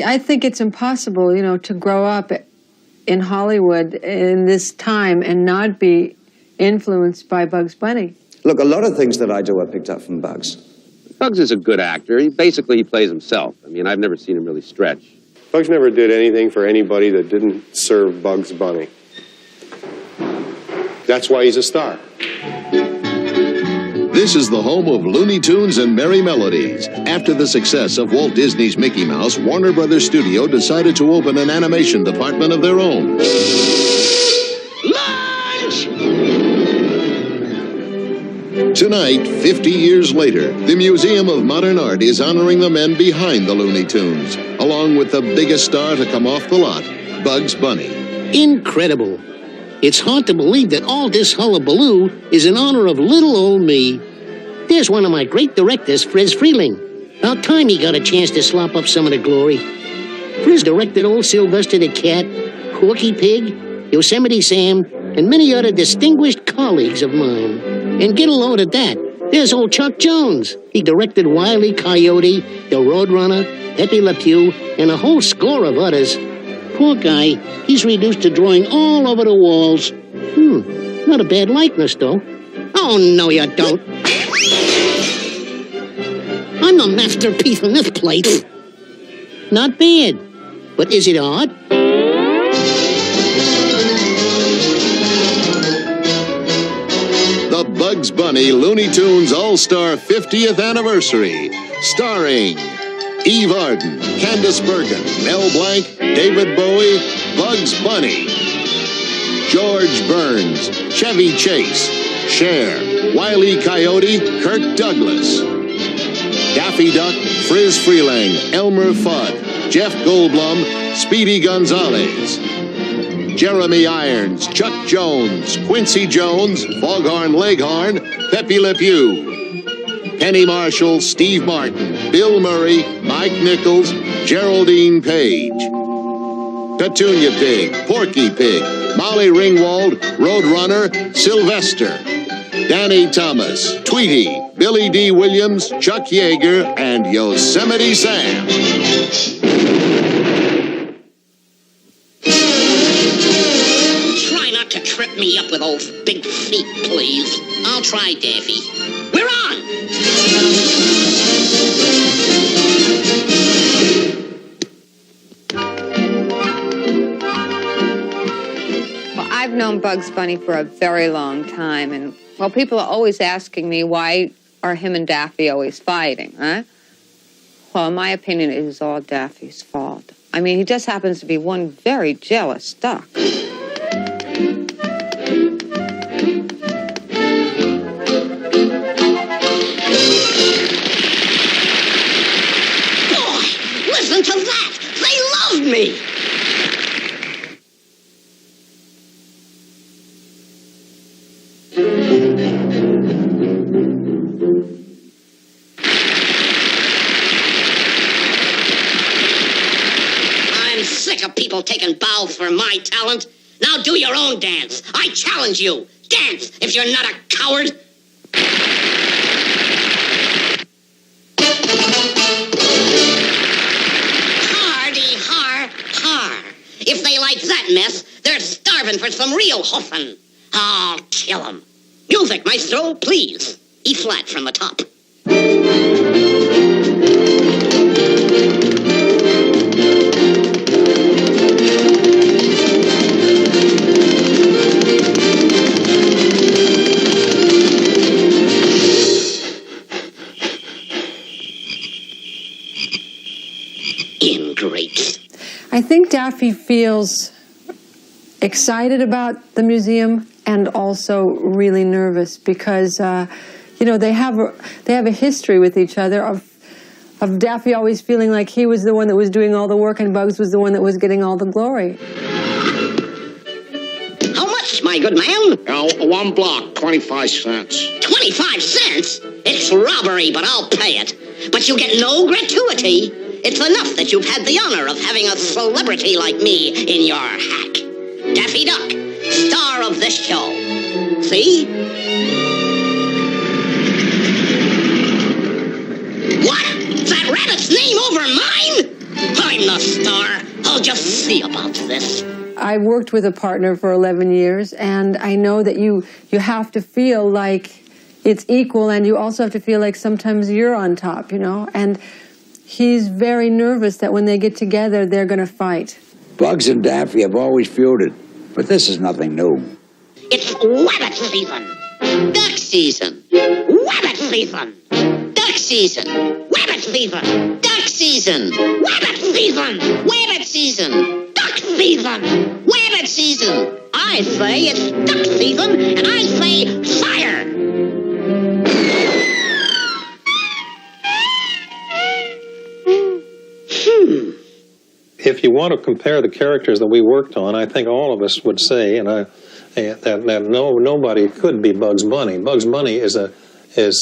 I think it's impossible, you know, to grow up in Hollywood in this time and not be influenced by Bugs Bunny. Look, a lot of things that I do are picked up from Bugs. Bugs is a good actor. He plays himself. I mean, I've never seen him really stretch. Bugs never did anything for anybody that didn't serve Bugs Bunny. That's why he's a star. This is the home of Looney Tunes and Merry Melodies. After the success of Walt Disney's Mickey Mouse, Warner Brothers Studio decided to open an animation department of their own. Lunch! Tonight, 50 years later, the Museum of Modern Art is honoring the men behind the Looney Tunes, along with the biggest star to come off the lot, Bugs Bunny. Incredible. It's hard to believe that all this hullabaloo is in honor of little old me. There's one of my great directors, Friz Freleng. About time he got a chance to slop up some of the glory. Friz directed old Sylvester the Cat, Porky Pig, Yosemite Sam, and many other distinguished colleagues of mine. And get a load of that. There's old Chuck Jones. He directed Wile E. Coyote, The Roadrunner, Pepe Le Pew, and a whole score of others. Poor guy, he's reduced to drawing all over the walls. Not a bad likeness, though. Oh, no, you don't. I'm the masterpiece on this plate. Not bad. But is it odd? The Bugs Bunny Looney Tunes All-Star 50th Anniversary, starring Eve Arden, Candice Bergen, Mel Blanc, David Bowie, Bugs Bunny, George Burns, Chevy Chase, Cher, Wile E. Coyote, Kirk Douglas, Daffy Duck, Friz Freleng, Elmer Fudd, Jeff Goldblum, Speedy Gonzalez, Jeremy Irons, Chuck Jones, Quincy Jones, Foghorn Leghorn, Pepe Le Pew, Penny Marshall, Steve Martin, Bill Murray, Mike Nichols, Geraldine Page, Petunia Pig, Porky Pig, Molly Ringwald, Roadrunner, Sylvester, Danny Thomas, Tweety, Billy D. Williams, Chuck Yeager, and Yosemite Sam. Try not to trip me up with those big feet, please. I'll try, Daffy. We're on! Well, I've known Bugs Bunny for a very long time, and, well, people are always asking me, why are him and Daffy always fighting, huh? Well, in my opinion, it is all Daffy's fault. I mean, he just happens to be one very jealous duck. Listen to that! They love me! I'm sick of people taking bows for my talent. Now do your own dance. I challenge you. Dance if you're not a coward. If they like that mess, they're starving for some real hoofing. I'll kill them. Music, maestro, please. E flat from the top. Ingrates. I think Daffy feels excited about the museum and also really nervous because, you know, they have a history with each other of Daffy always feeling like he was the one that was doing all the work and Bugs was the one that was getting all the glory. How much, my good man? One block, 25 cents. 25 cents? It's robbery, but I'll pay it. But you get no gratuity. It's enough that you've had the honor of having a celebrity like me in your hack. Daffy Duck, star of this show. See? What? That rabbit's name over mine? I'm the star. I'll just see about this. I worked with a partner for 11 years, and I know that you have to feel like it's equal, and you also have to feel like sometimes you're on top, you know? And he's very nervous that when they get together, they're going to fight. Bugs and Daffy have always feuded, but this is nothing new. It's rabbit season. Duck season. Rabbit season. Duck season. Rabbit season. Duck season. Rabbit season. Rabbit season. Duck season. Rabbit season. I say it's duck season, and I say fire. If you want to compare the characters that we worked on, I think all of us would say, that nobody could be Bugs Bunny. Bugs Bunny is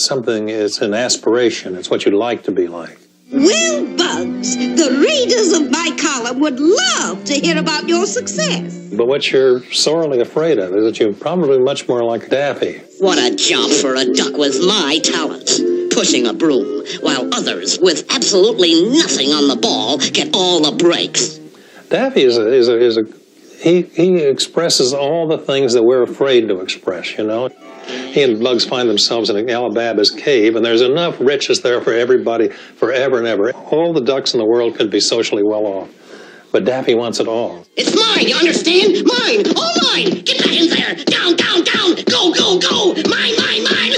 something. It's an aspiration. It's what you'd like to be like. Well, Bugs, the readers of my column would love to hear about your success. But what you're sorely afraid of is that you're probably much more like Daffy. What a job for a duck with my talents. Pushing a broom, while others with absolutely nothing on the ball get all the breaks. Daffy he expresses all the things that we're afraid to express, you know. He and Bugs find themselves in Alibaba's cave, and there's enough riches there for everybody forever and ever. All the ducks in the world could be socially well off, but Daffy wants it all. It's mine, you understand? Mine, all mine. Get back in there. Down, down, down. Go, go, go. Mine, mine, mine.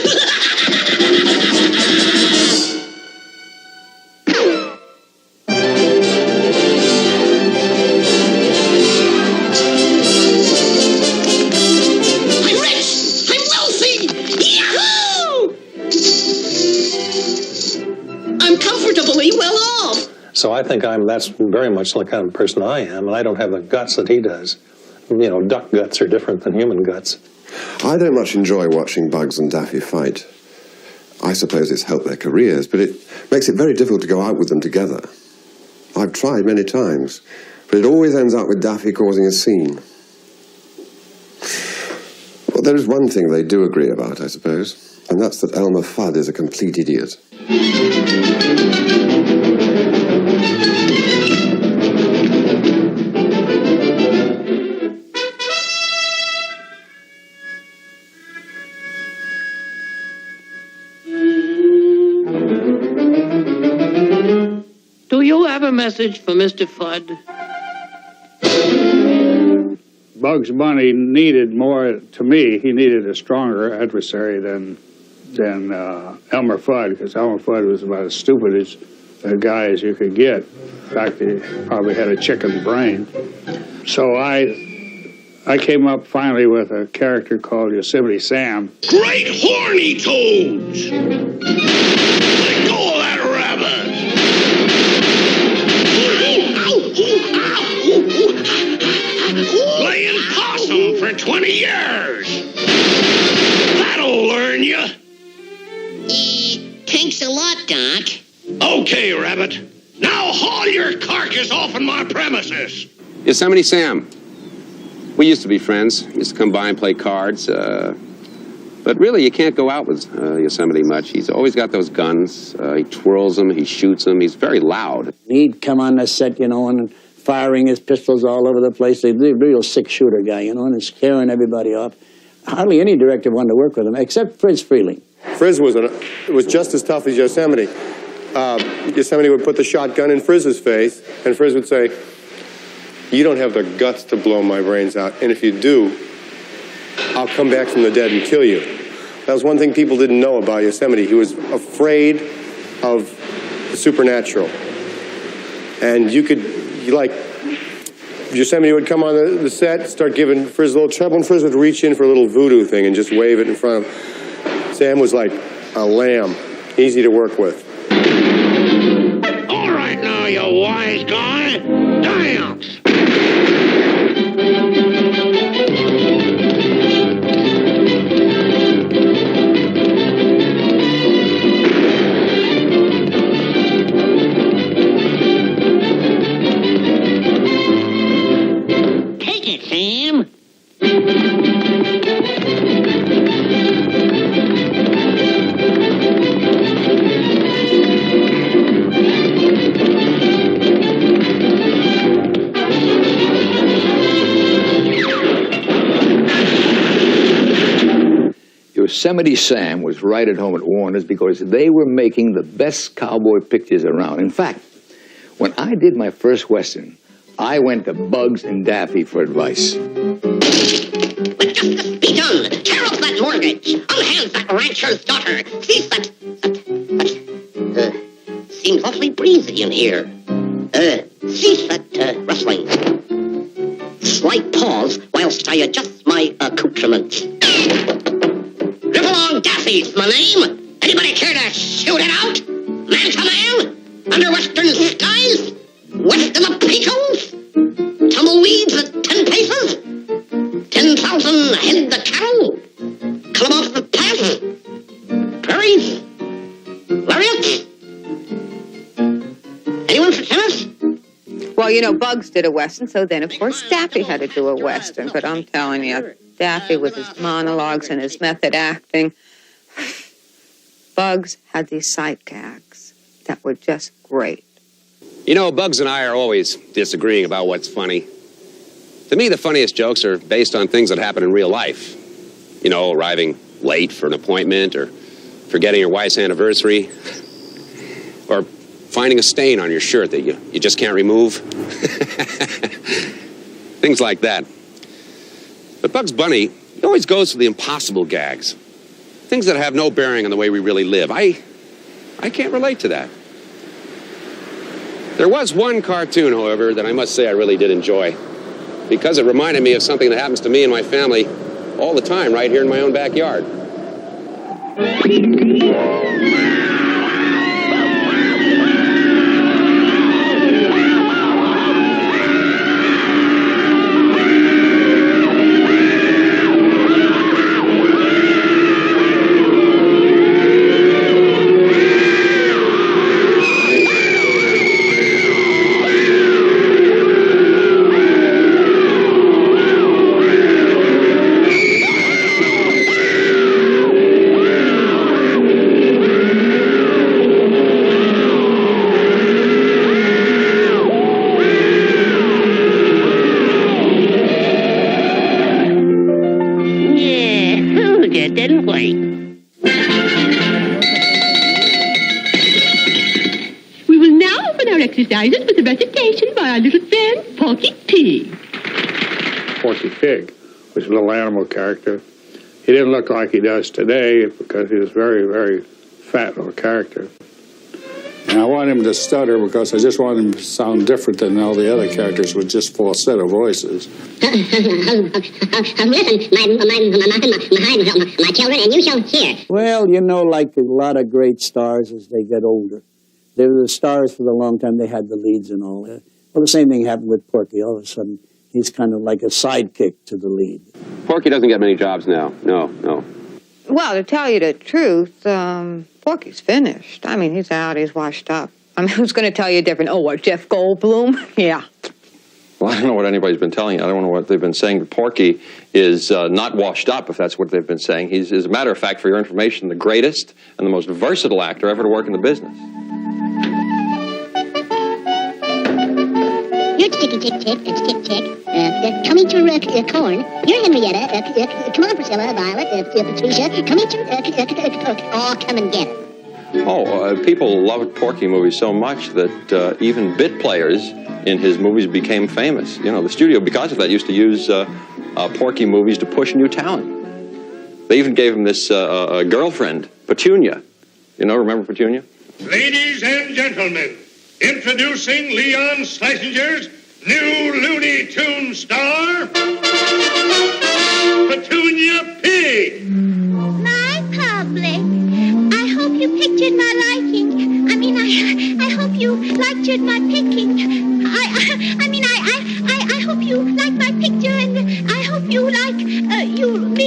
So I think that's very much the kind of person I am, and I don't have the guts that he does. You know, duck guts are different than human guts. I don't much enjoy watching Bugs and Daffy fight. I suppose it's helped their careers, but it makes it very difficult to go out with them together. I've tried many times, but it always ends up with Daffy causing a scene. Well, there is one thing they do agree about, I suppose, and that's that Elmer Fudd is a complete idiot. Do you have a message for Mr. Fudd? Bugs Bunny needed more, to me, he needed a stronger adversary than Elmer Fudd, because Elmer Fudd was about as stupid as a guy as you could get. In fact, he probably had a chicken brain. So I came up finally with a character called Yosemite Sam. Great horny toads! Let go of that rabbit! Playing possum for 20 years! That'll learn you! Thanks a lot, Doc. Okay, Rabbit. Now haul your carcass off in my premises! Yosemite Sam. We used to be friends. Used to come by and play cards. But really, you can't go out with Yosemite much. He's always got those guns. He twirls them, he shoots them. He's very loud. He'd come on the set, you know, and firing his pistols all over the place. He's a real six-shooter guy, you know, and scaring everybody off. Hardly any director wanted to work with him, except Fritz Freeling. Frizz was just as tough as Yosemite. Yosemite would put the shotgun in Frizz's face, and Frizz would say, "You don't have the guts to blow my brains out, and if you do, I'll come back from the dead and kill you." That was one thing people didn't know about Yosemite. He was afraid of the supernatural. And Yosemite would come on the set, start giving Frizz a little trouble, and Frizz would reach in for a little voodoo thing and just wave it in front of him. Sam was like a lamb, easy to work with. All right now, you wise guy. Dance! Take it, Sam. Yosemite Sam was right at home at Warner's because they were making the best cowboy pictures around. In fact, when I did my first Western, I went to Bugs and Daffy for advice. Let justice be done. Tear up that mortgage. Unhand that rancher's daughter. Cease that... seems awfully breezy in here. Cease that rustling. Slight pause whilst I adjust my accoutrements. Rip along Daffy's my name. Anybody care to shoot it out? Man to man? Under western skies? West of the Pecos? Tumbleweeds at 10 paces? 10,000 head the cattle? Come off the pass? Prairies? Lariats? Anyone for tennis? Well, you know, Bugs did a Western, so then, of course, Daffy had to do a Western. But I'm telling you, Daffy with his monologues and his method acting, Bugs had these sight gags that were just great. You know, Bugs and I are always disagreeing about what's funny. To me, the funniest jokes are based on things that happen in real life. You know, arriving late for an appointment, or forgetting your wife's anniversary, or finding a stain on your shirt that you just can't remove. Things like that. But Bugs Bunny, he always goes for the impossible gags. Things that have no bearing on the way we really live. I can't relate to that. There was one cartoon, however, that I must say I really did enjoy, because it reminded me of something that happens to me and my family all the time right here in my own backyard. Didn't we? We will now open our exercises with a recitation by our little friend, Porky Pig. Porky Pig was a little animal character. He didn't look like he does today because he was very, very fat little character. And I wanted him to stutter because I just wanted him to sound different than all the other characters with just falsetto voices. Listen, my children, and you shall hear. Well, you know, like a lot of great stars as they get older. They were the stars for the long time. They had the leads and all that. Well, the same thing happened with Porky. All of a sudden, he's kind of like a sidekick to the lead. Porky doesn't get many jobs now. No. Well, to tell you the truth, Porky's finished. I mean, he's out, he's washed up. I mean, who's going to tell you different? Oh, what, Jeff Goldblum? Yeah. Well, I don't know what anybody's been telling you. I don't know what they've been saying. Porky is not washed up, if that's what they've been saying. He's, as a matter of fact, for your information, the greatest and the most versatile actor ever to work in the business. You're tick-tick-tick, it's tick-tick. Coming to Corn. You're Henrietta. Come on, Priscilla, Violet, Patricia. Coming to... all come and get it. People loved Porky movies so much that even bit players in his movies became famous. You know, the studio, because of that, used to use Porky movies to push new talent. They even gave him this girlfriend, Petunia. You know, remember Petunia? Ladies and gentlemen, introducing Leon Schlesinger's new Looney Tune star, Petunia Pig. My public, I hope you pictured my liking. I hope you liked my picking. I hope you like my picture, and I hope you liked me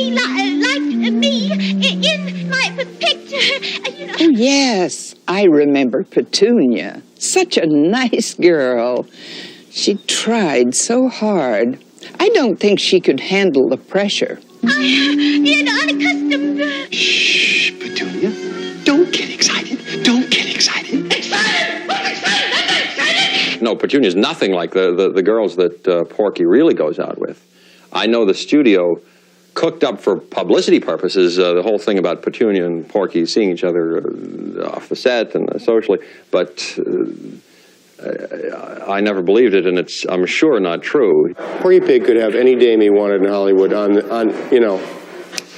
in my picture. You know. Oh, yes, I remember Petunia. Such a nice girl. She tried so hard. I don't think she could handle the pressure. I'm unaccustomed. Shh, Petunia. Don't get excited. Don't get excited. Excited! What's excited? That's not excited! No, Petunia's nothing like the girls that Porky really goes out with. I know the studio cooked up for publicity purposes, the whole thing about Petunia and Porky seeing each other off the set and socially, but I never believed it, and it's, I'm sure, not true. Porky Pig could have any dame he wanted in Hollywood on you know,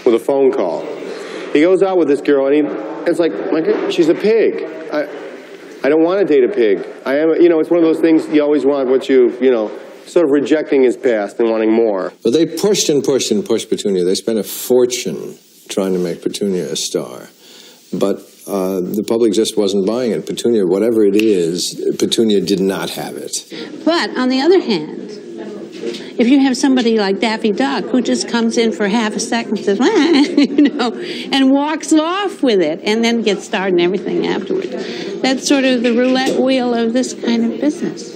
with a phone call. He goes out with this girl, and it's like she's a pig. I don't want to date a pig. You know, it's one of those things you always want what you know, sort of rejecting his past and wanting more. But they pushed and pushed and pushed Petunia. They spent a fortune trying to make Petunia a star. But the public just wasn't buying it. Petunia, whatever it is, Petunia did not have it. But on the other hand, if you have somebody like Daffy Duck who just comes in for half a second and says, you know, and walks off with it and then gets starred and everything afterwards, that's sort of the roulette wheel of this kind of business.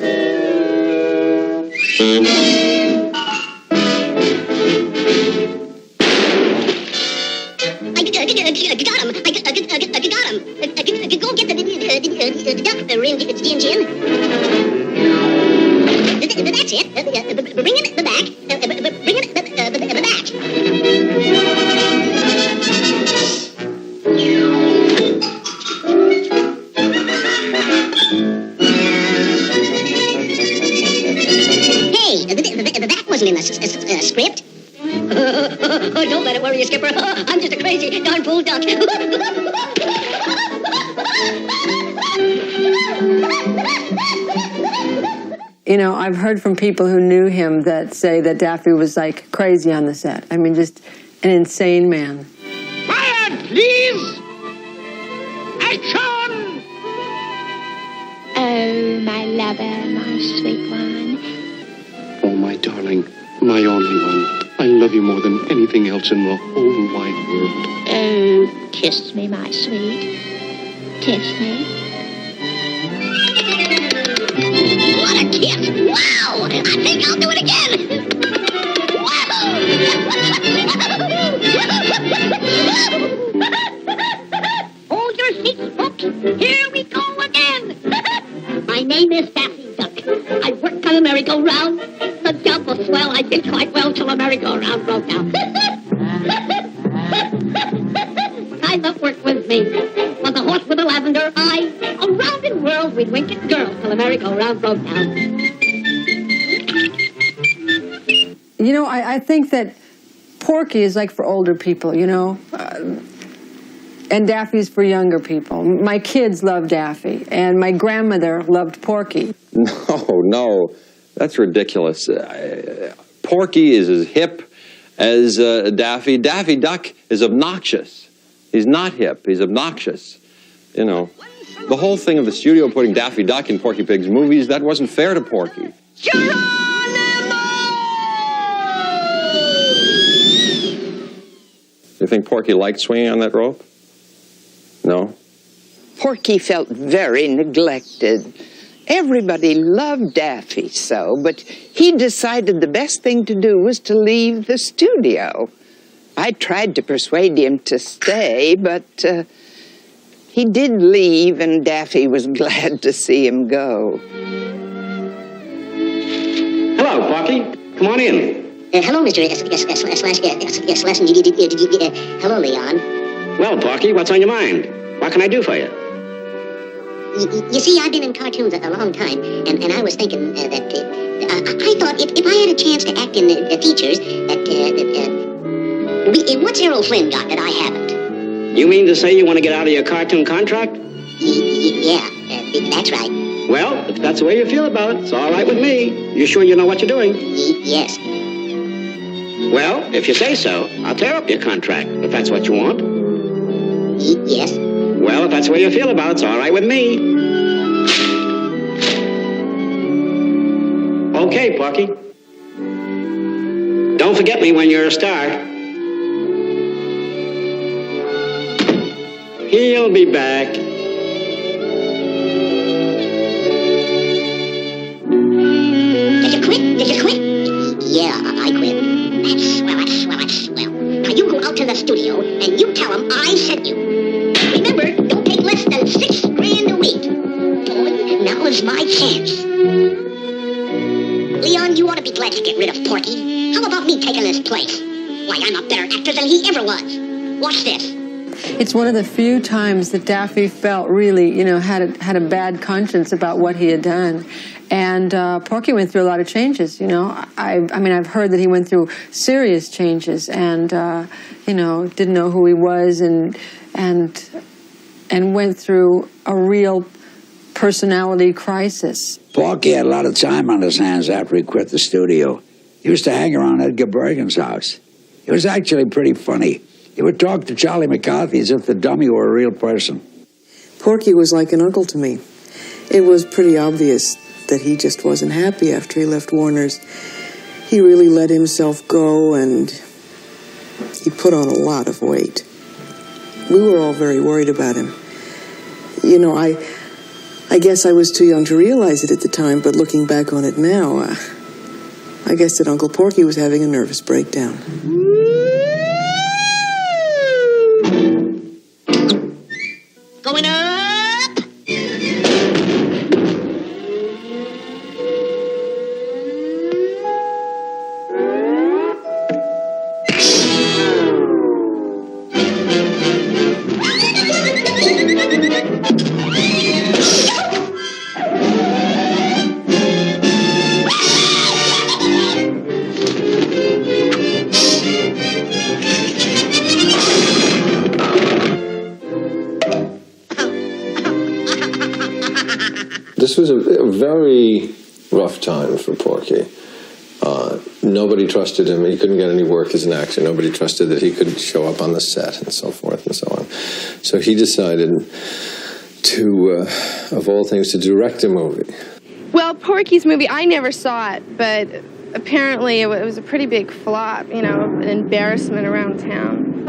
I got him. Go get the duck ring, Gin. That's it. Bring it back. Bring it back. Hey, that wasn't in the script. Don't let it worry you, Skipper. I'm just a crazy darn fool duck. You know, I've heard from people who knew him that say that Daffy was like crazy on the set. I mean, just an insane man. Quiet, please! Action! Oh, my lover, my sweet one. Oh, my darling, my only one. I love you more than anything else in the whole wide world. Oh, kiss me, my sweet. Kiss me. What a kiss! Wow! I think I'll do it again! Hold your seats, folks. Here we go again. My name is Daffy Duck. I work on a merry-go-round. The job was swell. I did quite well till the merry-go-round broke down. I love work with me. Was a horse with a lavender eye. Around in world we'd wink at girls till the merry-go-round broke down. You know, I think that Porky is like for older people, you know, and Daffy's for younger people. My kids love Daffy, and my grandmother loved Porky. No, that's ridiculous. Porky is as hip as Daffy. Daffy Duck is obnoxious. He's not hip, he's obnoxious. You know, the whole thing of the studio putting Daffy Duck in Porky Pig's movies, that wasn't fair to Porky. You think Porky liked swinging on that rope? No? Porky felt very neglected. Everybody loved Daffy so, but he decided the best thing to do was to leave the studio. I tried to persuade him to stay, but he did leave, and Daffy was glad to see him go. Hello, Porky. Come on in. Hello, Mr. Slesson. Hello, Leon. Well, Porky, what's on your mind? What can I do for you? You see, I've been in cartoons a long time, and I was thinking that I thought if I had a chance to act in the features, what's Errol Flynn got that I haven't? You mean to say you want to get out of your cartoon contract? Yeah, that's right. Well, if that's the way you feel about it, it's all right with me. You sure you know what you're doing? Yes. Well, if you say so, I'll tear up your contract, if that's what you want. Yes. Well, if that's the way you feel about it, it's all right with me. Okay, Porky. Don't forget me when you're a star. He'll be back. Did you quit? Yeah, I quit. That's swell. Now you go out to the studio and you tell them I sent you. Remember, don't take less than $6 grand a week. Boy, now is my chance. Leon, you ought to be glad to get rid of Porky. How about me taking his place? Why, I'm a better actor than he ever was. Watch this. It's one of the few times that Daffy felt really, had a bad conscience about what he had done. And Porky went through a lot of changes, I mean, I've heard that he went through serious changes and, didn't know who he was and went through a real personality crisis. Porky had a lot of time on his hands after he quit the studio. He used to hang around Edgar Bergen's house. It was actually pretty funny. He would talk to Charlie McCarthy as if the dummy were a real person. Porky was like an uncle to me. It was pretty obvious that he just wasn't happy after he left Warner's. He really let himself go, and he put on a lot of weight. We were all very worried about him. I guess I was too young to realize it at the time, but looking back on it now, I guess that Uncle Porky was having a nervous breakdown. Going up! This was a very rough time for Porky. Nobody trusted him. He couldn't get any work as an actor. Nobody trusted that he could show up on the set and so forth and so on. So he decided to, of all things, to direct a movie. Well, Porky's movie, I never saw it, but apparently it was a pretty big flop, an embarrassment around town.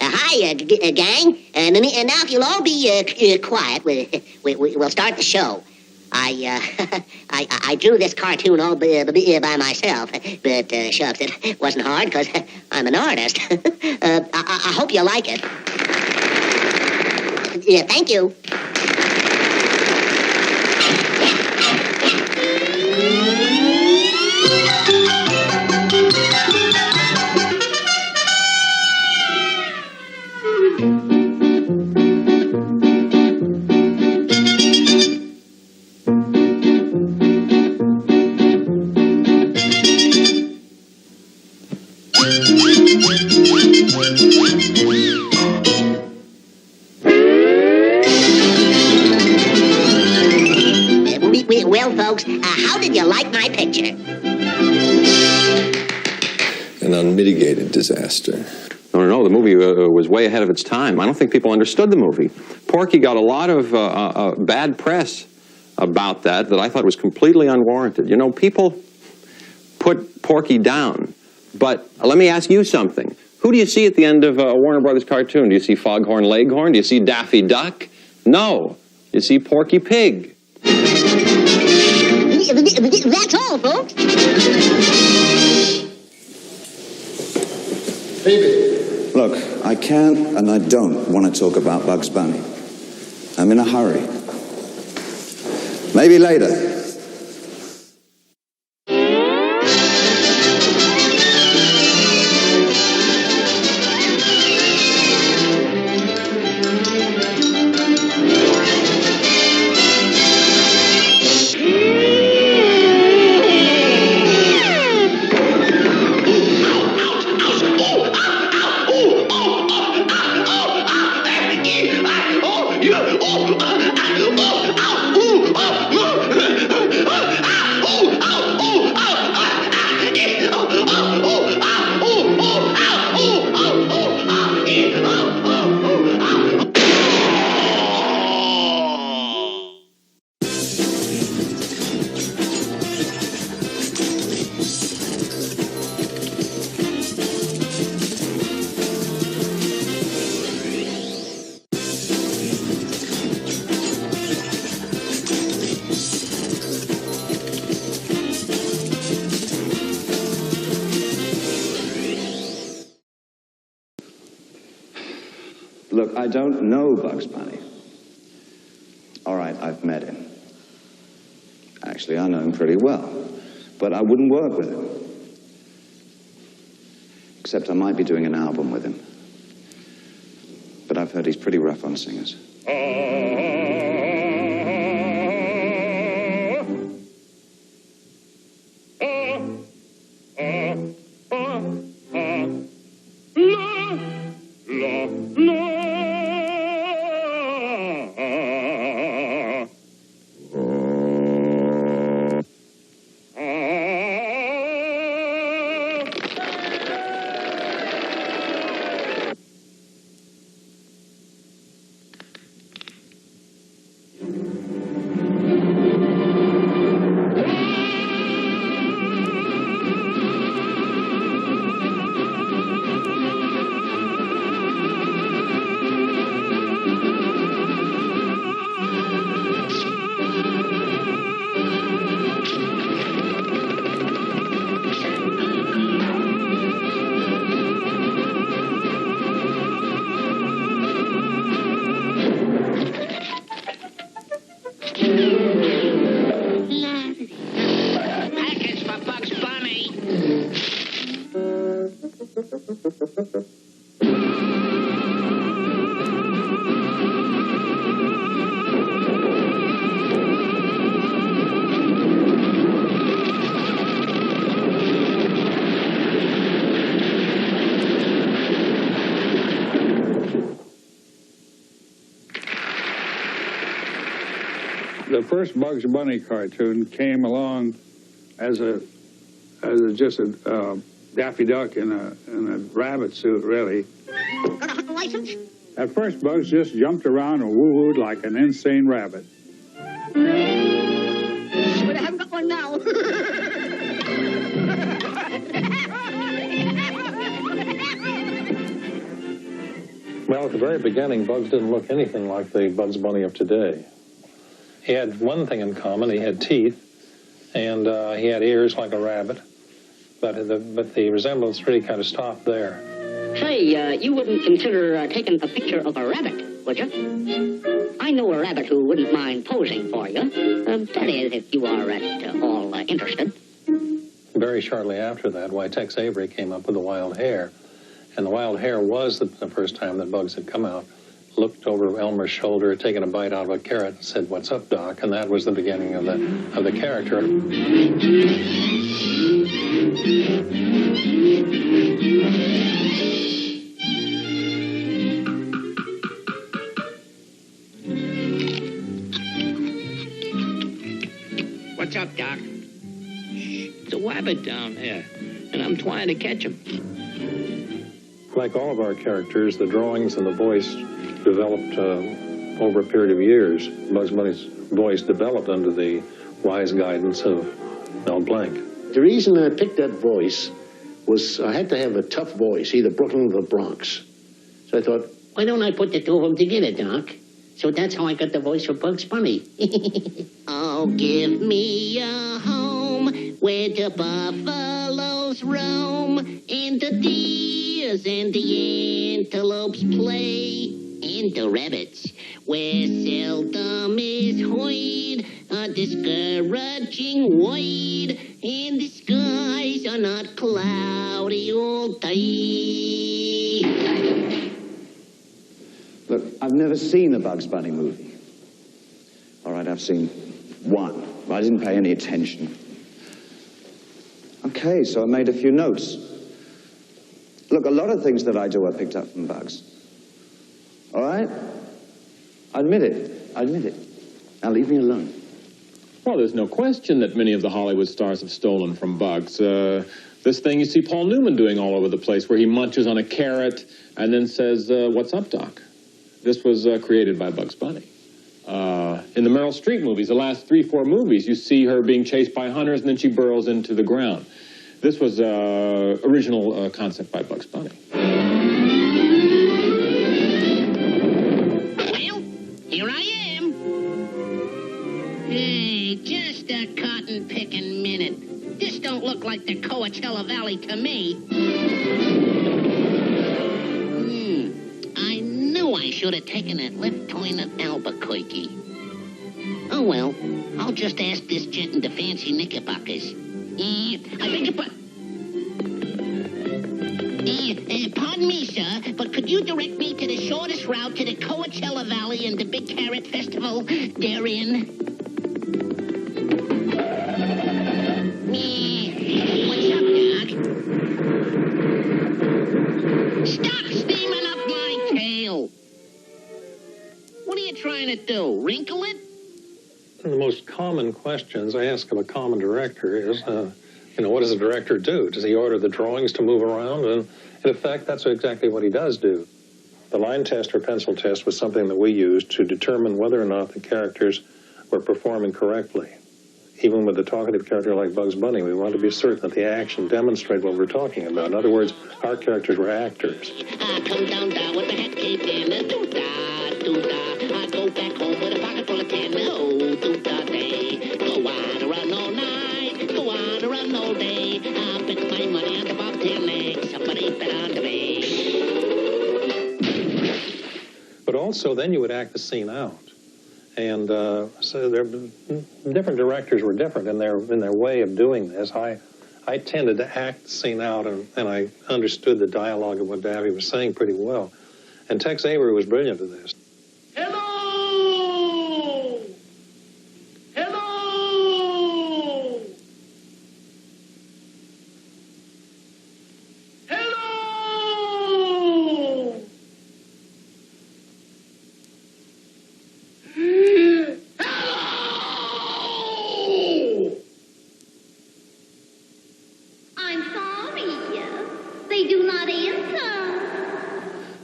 Hi, gang. And now if you'll all be quiet, we'll start the show. I drew this cartoon all by myself, but shucks, it wasn't hard because I'm an artist. I hope you like it. Yeah, thank you. Well, folks, how did you like my picture? An unmitigated disaster. No, the movie was way ahead of its time. I don't think people understood the movie. Porky got a lot of bad press about that I thought was completely unwarranted. People put Porky down. But let me ask you something. Who do you see at the end of a Warner Brothers cartoon? Do you see Foghorn Leghorn? Do you see Daffy Duck? No. You see Porky Pig. That's all, folks. Phoebe. Look, I can't and I don't want to talk about Bugs Bunny. I'm in a hurry. Maybe later. Look, I don't know Bugs Bunny. I've met him. Actually, I know him pretty well, but I wouldn't work with him. Except I might be doing an album with him. But I've heard he's pretty rough on singers. Package for Bugs Bunny. The first Bugs Bunny cartoon came along as just a Daffy Duck in a rabbit suit, really. Got a hunting license? At first, Bugs just jumped around and woo-wooed like an insane rabbit. But I haven't got one now. Well, at the very beginning, Bugs didn't look anything like the Bugs Bunny of today. He had one thing in common. He had teeth, and he had ears like a rabbit, but the resemblance really kind of stopped there. Say, you wouldn't consider taking a picture of a rabbit, would you? I know a rabbit who wouldn't mind posing for you. That is, if you are at all interested. Very shortly after that, Tex Avery came up with the wild hare, and the wild hare was the first time that Bugs had come out, looked over Elmer's shoulder, taken a bite out of a carrot, and said, "What's up, Doc?" And that was the beginning of the character. What's up, Doc? There's a wabbit down there, and I'm trying to catch him. Like all of our characters, the drawings and the voice developed over a period of years. Bugs Bunny's voice developed under the wise guidance of Mel Blanc. The reason I picked that voice was I had to have a tough voice, either Brooklyn or the Bronx. So I thought, why don't I put the two of them together, Doc? So that's how I got the voice for Bugs Bunny. Oh, give me a home where the buffaloes roam and the deers and the antelopes play and the rabbits where seldom is heard a discouraging word and the skies are not cloudy all day. Look, I've never seen a Bugs Bunny movie. All right, I've seen one. But I didn't pay any attention. Okay, so I made a few notes. Look, a lot of things that I do I picked up from Bugs. All right? I admit it. Now leave me alone. Well, there's no question that many of the Hollywood stars have stolen from Bugs. This thing you see Paul Newman doing all over the place, where he munches on a carrot and then says, "What's up, Doc?" This was created by Bugs Bunny. In the Meryl Streep movies, the last 3-4 movies, you see her being chased by hunters and then she burrows into the ground. This was original concept by Bugs Bunny. Well, here I am. Hey, just a cotton-picking minute. This don't look like the Coachella Valley to me. I knew I should have taken that left turn at Albuquerque. Oh, well, I'll just ask this gent in the fancy knickerbockers. I beg your pardon. Pardon me, sir, but could you direct me to the shortest route to the Coachella Valley and the Big Carrot Festival therein? What's up, Doc? Stop steaming up my tail! What are you trying to do, wrinkle it? One of the most common questions I ask of a common director is, what does a director do? Does he order the drawings to move around? And in effect, that's exactly what he does do. The line test or pencil test was something that we used to determine whether or not the characters were performing correctly. Even with a talkative character like Bugs Bunny, we wanted to be certain that the action demonstrated what we're talking about. In other words, our characters were actors. Come down, down with the hat caved in. Do-da, do-da. I go back home with a pocket full of tin. Oh, do-da day. Go on around all night. Go on around all day. I bet my money on the bobtail leg. Somebody bet on the bay. But also, then you would act the scene out. And so different directors were different in their way of doing this. I tended to act the scene out, and I understood the dialogue of what Daffy was saying pretty well. And Tex Avery was brilliant at this. Hello! Hello! Hello! I'm sorry. They do not answer.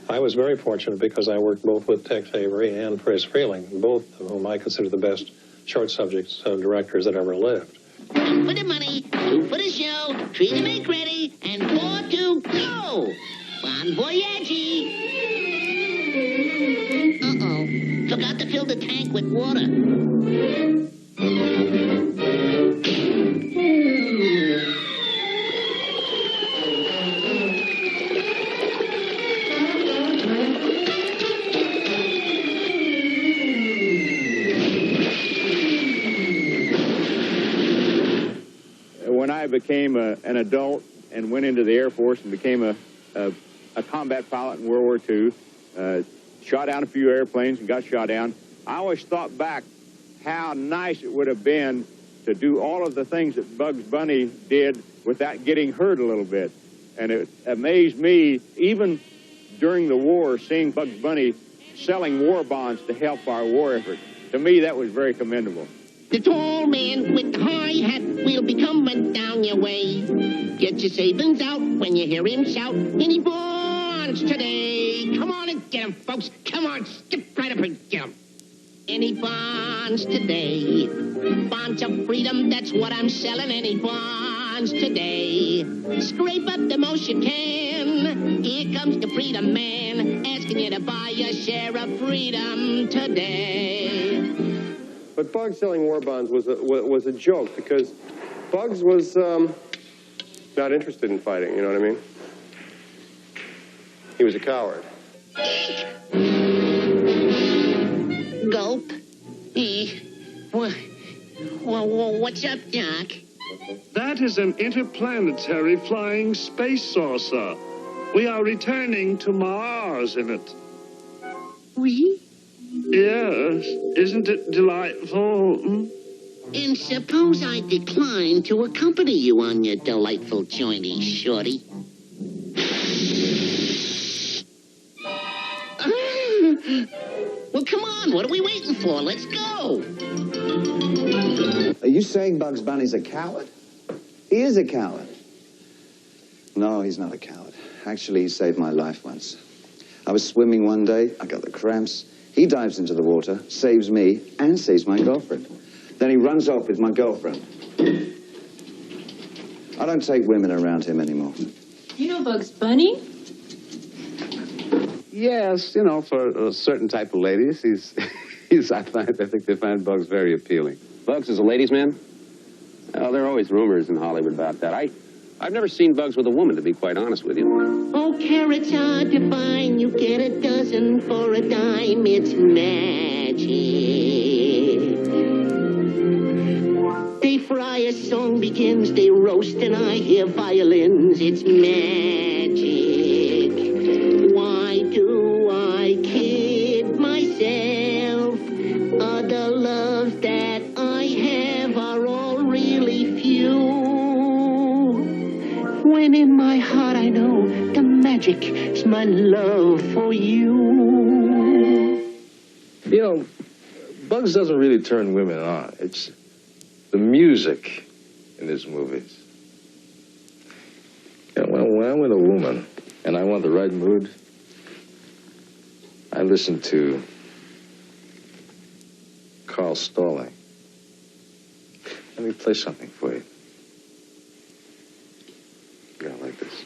I was very fortunate because I worked both with Tex Avery and Friz Freleng, both of whom I consider the best short subjects directors that ever lived. 1 for the money, 2 for the show, 3 to make ready, and 4 to go. Bon voyage. Uh-oh. Forgot to fill the tank with water. When I became an adult and went into the Air Force and became a combat pilot in World War II, shot down a few airplanes and got shot down, I always thought back how nice it would have been to do all of the things that Bugs Bunny did without getting hurt a little bit. And it amazed me, even during the war, seeing Bugs Bunny selling war bonds to help our war effort. To me, that was very commendable. The tall man with the high hat will be coming down your way. Get your savings out when you hear him shout, any bonds today? Come on and get 'em, folks. Come on, skip right up and get 'em. Any bonds today? Bonds of freedom, that's what I'm selling. Any bonds today? Scrape up the most you can. Here comes the freedom man, asking you to buy your share of freedom today. But Bugs selling war bonds was a joke because Bugs was not interested in fighting, you know what I mean? He was a coward. Gulp. What's up, Doc? That is an interplanetary flying space saucer. We are returning to Mars in it. We? Yes. Isn't it delightful? And suppose I decline to accompany you on your delightful journey, shorty. Well, come on. What are we waiting for? Let's go. Are you saying Bugs Bunny's a coward? He is a coward. No, he's not a coward. Actually, he saved my life once. I was swimming one day, I got the cramps. He dives into the water, saves me, and saves my girlfriend. Then he runs off with my girlfriend. I don't take women around him anymore. You know Bugs Bunny? Yes, for a certain type of ladies, I think they find Bugs very appealing. Bugs is a ladies' man? Well, there are always rumors in Hollywood about that. I've never seen Bugs with a woman, to be quite honest with you. Oh, carrots are divine. You get a dozen for a dime. It's magic. song begins, they roast and I hear violins. It's magic. Why do I kid myself? The loves that I have are all really few. When in my heart I know the magic is my love for you. You know, Bugs doesn't really turn women on. It's the music in his movies. You know, when I'm with a woman and I want the right mood, I listen to Carl Stalling. Let me play something for you. Yeah, like this.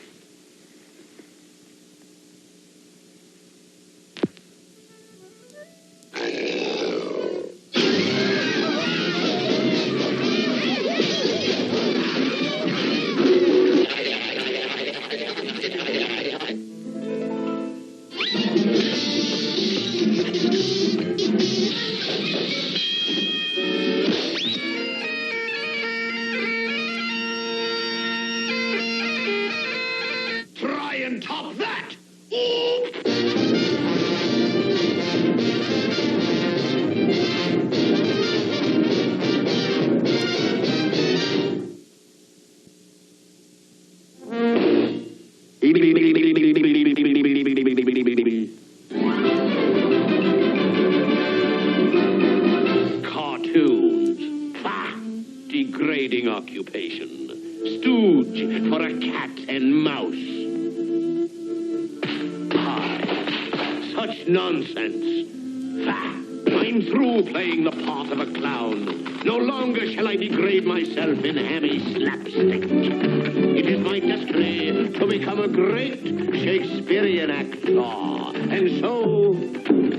Try and top that! Cartoons. Pah! Degrading occupation. Stooge for a cat and mouse. Pie. Such nonsense. Pah! I'm through playing the part of a clown. No longer shall I degrade myself in hammy slapstick. It is my destiny to become a great Shakespearean actor. And so,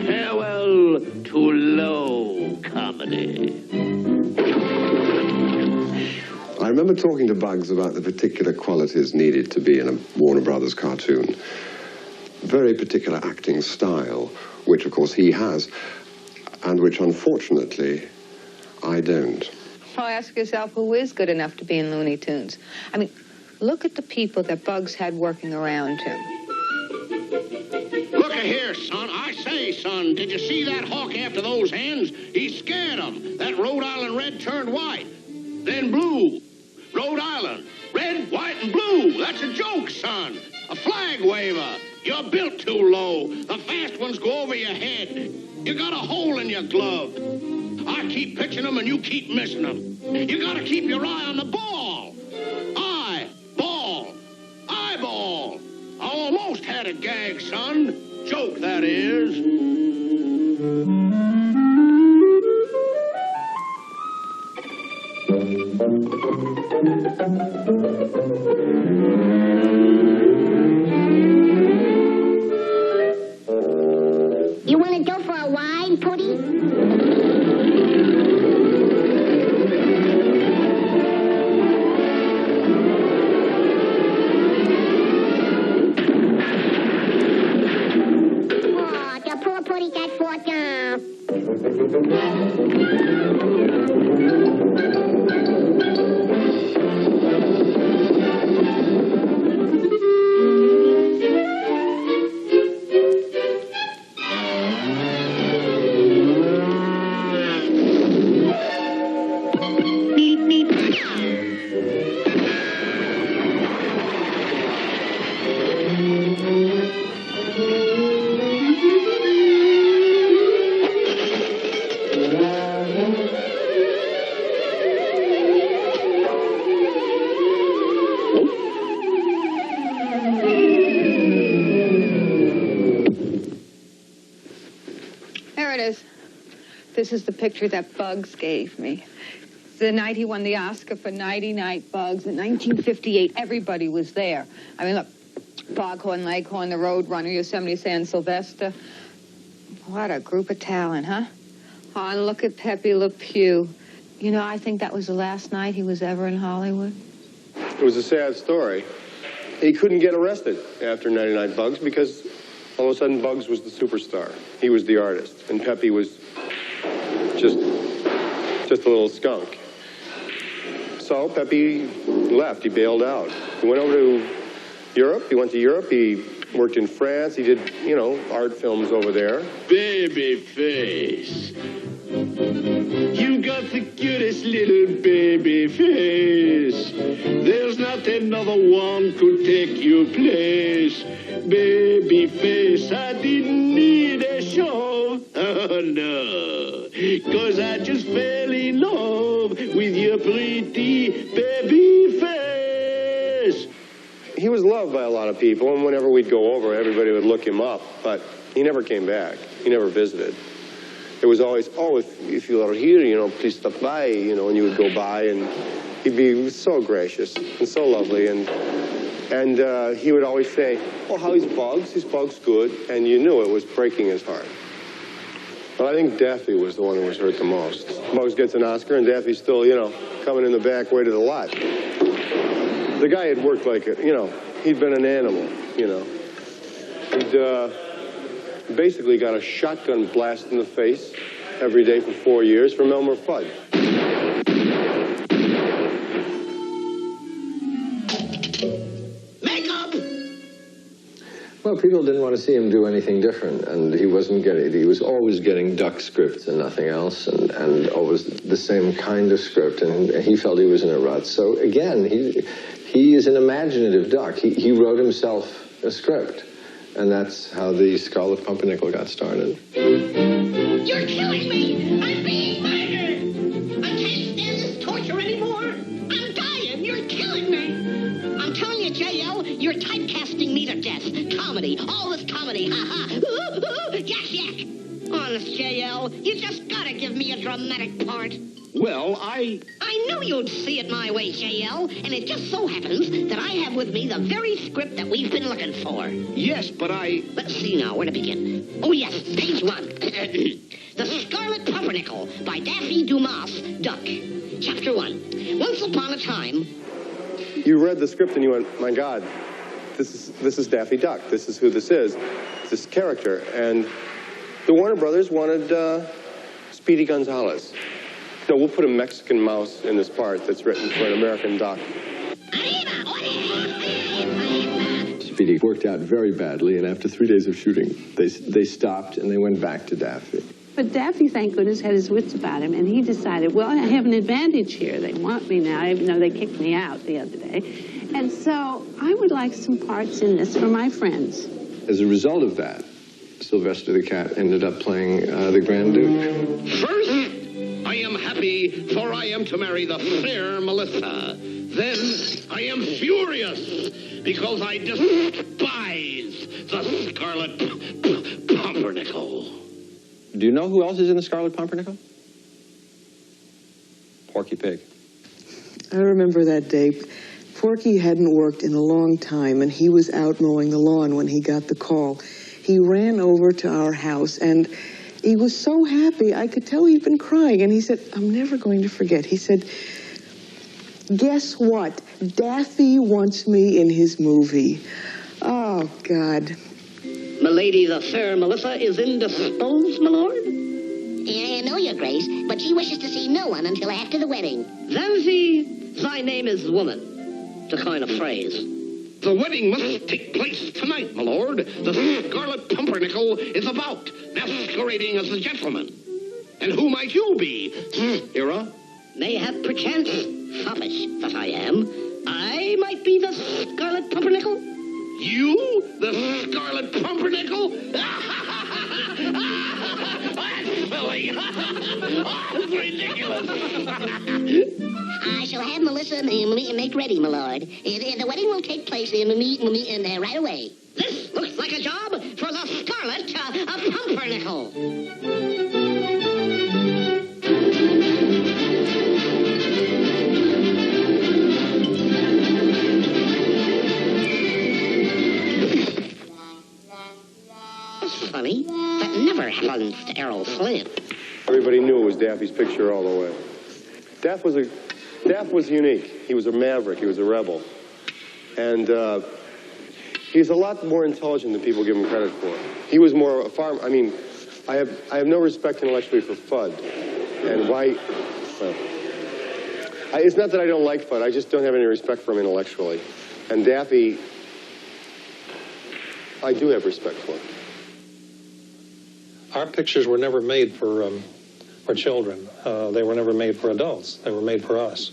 farewell to low comedy. I remember talking to Bugs about the particular qualities needed to be in a Warner Brothers cartoon. Very particular acting style, which of course he has, and which unfortunately I don't. So ask yourself, who is good enough to be in Looney Tunes? I mean, look at the people that Bugs had working around him. Look here, son. I say, son, did you see that hawk after those hens? He scared them. That Rhode Island red turned white, then blue. Rhode Island, red, white, and blue. That's a joke, son. A flag waver. You're built too low. The fast ones go over your head. You got a hole in your glove. I keep pitching them and you keep missing them. You got to keep your eye on the ball. Eyeball. I almost had a gag, son. Joke, that is. You want to go for a ride, Pootie? Oh, the poor Pootie got fought down. There it is. This is the picture that Bugs gave me. The night he won the Oscar for Nighty Night Bugs in 1958. Everybody was there. I mean, look, Foghorn Leghorn, the Roadrunner, Yosemite Sam, Sylvester. What a group of talent, huh? Oh, and look at Pepe Le Pew. You know, I think that was the last night he was ever in Hollywood. It was a sad story. He couldn't get arrested after 99 Bugs because all of a sudden Bugs was the superstar. He was the artist, and Pepe was just a little skunk. So Pepe left. He bailed out. He went over to Europe. He went to Europe. He worked in France. He did, you know, art films over there. Baby face. You got the cutest little baby face. There's not another one could take your place. Baby face, I didn't need a shove. Oh, no. 'Cause I just fell in love with your pretty baby face. He was loved by a lot of people, and whenever we'd go over, everybody would look him up, but he never came back. He never visited. It was always, oh, if you are here, you know, please stop by, you know, and you would go by, and he'd be so gracious and so lovely, and he would always say, oh, how is Bugs? Is Bugs good? And you knew it was breaking his heart. But I think Daffy was the one who was hurt the most. Bugs gets an Oscar, and Daffy's still, you know, coming in the back way to the lot. The guy had worked like it, you know, he'd been an animal, you know. He'd basically got a shotgun blast in the face every day for 4 years from Elmer Fudd. Makeup! Well, people didn't want to see him do anything different, and he was always getting duck scripts and nothing else, and always the same kind of script, and he felt he was in a rut. So again, he is an imaginative duck. He wrote himself a script, and that's how the Scarlet Pumpernickel got started. You're killing me! I'm being murdered! I can't stand this torture anymore! I'm dying! You're killing me! I'm telling you, J.L., you're typecasting me to death. Comedy. All this comedy. Ha-ha. Ooh, yak, yak. Honest, J.L., you just gotta give me a dramatic part. Well, I knew you'd see it my way, J.L., and it just so happens that I have with me the very script that we've been looking for. Yes, but Let's see now, where to begin. Oh, yes, page 1. The Scarlet Pumpernickel by Daffy Dumas, Duck. Chapter 1. Once upon a time... You read the script and you went, my God, this is Daffy Duck. This is who this is, this character. And the Warner Brothers wanted Speedy Gonzales. No, we'll put a Mexican mouse in this part that's written for an American duck. Speedy worked out very badly, and after 3 days of shooting, they stopped and they went back to Daffy. But Daffy, thank goodness, had his wits about him, and he decided, well, I have an advantage here. They want me now, even though they kicked me out the other day. And so I would like some parts in this for my friends. As a result of that, Sylvester the Cat ended up playing the Grand Duke. First, I am happy, for I am to marry the fair Melissa. Then I am furious, because I despise the Scarlet Pumpernickel. Do you know who else is in the Scarlet Pumpernickel? Porky Pig. I remember that day. Porky hadn't worked in a long time, and he was out mowing the lawn when he got the call. He ran over to our house, and he was so happy. I could tell he'd been crying, and he said, I'm never going to forget. He said, guess what? Daffy wants me in his movie. Oh, God. Milady the fair Melissa is indisposed, my lord? I know, your grace, but she wishes to see no one until after the wedding. Then thy name is woman. The kind of phrase. The wedding must take place tonight, my lord. The Scarlet Pumpernickel is about, masquerading as a gentleman. And who might you be, Hera? Mayhap perchance, foppish that I am, I might be the Scarlet Pumpernickel? You? The Scarlet Pumpernickel? That's silly. That's ridiculous. I shall have Melissa make ready, my lord. The wedding will take place right away. This looks like a job for the Scarlet Pumpernickel. Funny. That never happens to Errol Flynn. Everybody knew it was Daffy's picture all the way. Daff was unique. He was a maverick. He was a rebel. And he's a lot more intelligent than people give him credit for. He was more a farm. I mean, I have no respect intellectually for Fudd. And why... It's not that I don't like Fudd, I just don't have any respect for him intellectually. And Daffy, I do have respect for him. Our pictures were never made for children. They were never made for adults. They were made for us.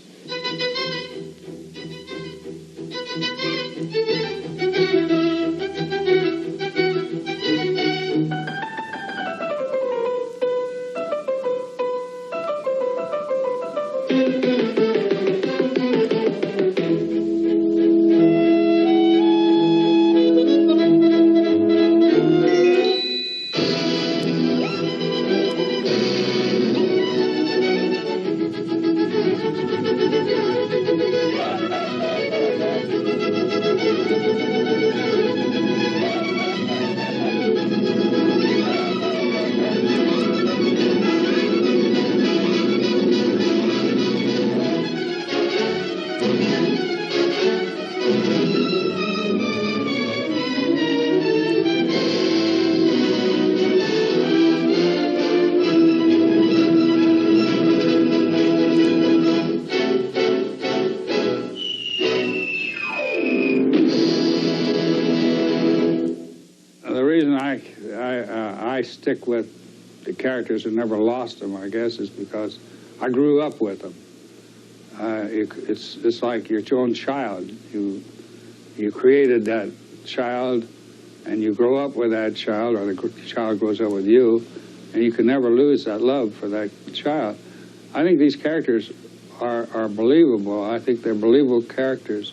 I stick with the characters and never lost them, I guess, is because I grew up with them. It's like your own child. You created that child, and you grow up with that child, or the child grows up with you, and you can never lose that love for that child. I think these characters are believable. I think they're believable characters.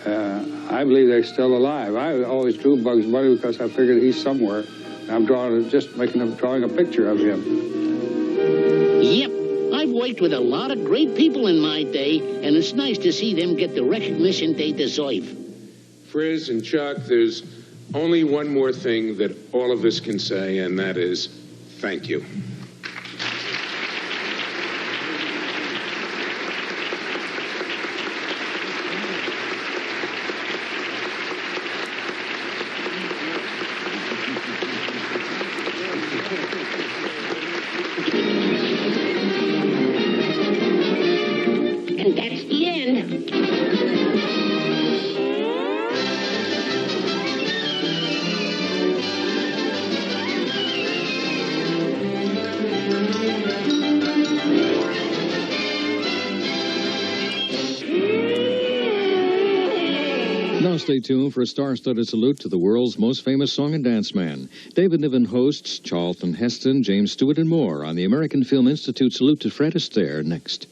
I believe they're still alive. I always drew Bugs Bunny because I figured he's somewhere. I'm drawing a picture of him. Yep, I've worked with a lot of great people in my day, and it's nice to see them get the recognition they deserve. Frizz and Chuck, there's only one more thing that all of us can say, and that is thank you. And that's the end. Now stay tuned for a star-studded salute to the world's most famous song and dance man. David Niven hosts Charlton Heston, James Stewart, and more on the American Film Institute Salute to Fred Astaire next.